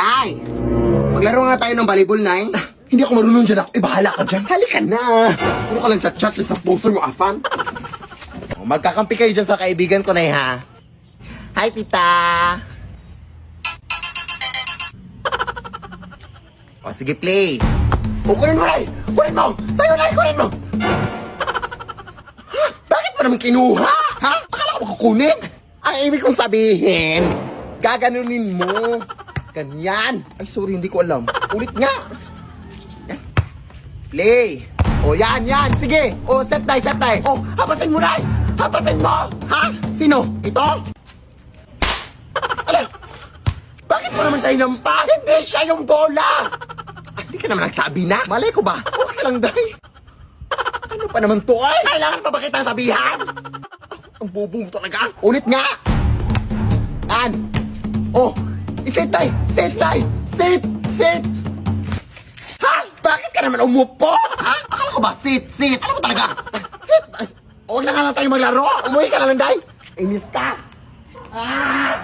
Nay! Maglaro nga tayo ng volleyball, Nay. Hindi ako marunong dyan ako. Bahala ka dyan. Halika na! Puro ka lang chat-chat sa sponsor mo, afam. Magkakampi kayo dyan sa kaibigan ko, Nay, ha? Hi, tita! O, sige, play. O, kunin mo, Nay! Kunin mo! Sa'yo, Nay! Kunin mo! Ha? Bakit mo naman kinuha? Ha? Akala ko kukunin? Ang ibig kong sabihin, gaganunin mo. Ganyan. Ay, sorry, hindi ko alam. Ulit nga. Yan. Play. O, yan. Sige. O, set die. O, hapasin mo, Nay! Hapasin mo! Ha? Sino? Ito? Ala! Bakit mo naman siya inampas? Hindi siya yung bola! Ay, hindi ka naman nagsabi na. Malay ko ba? Okay ka lang, Day. Ano pa naman to, ay? Kailangan pa ba kitang sabihan? Ang bobo mo talaga. Ulit nga! An! Oh! Sit, Day! Sit! Ha? Bakit ka naman umupo? Ha? Akala ko ba? Sit! Ano ba talaga? Sit! Huwag na nga lang tayo maglaro. Umuwi ka na lang, Day. Inis ka. Ah!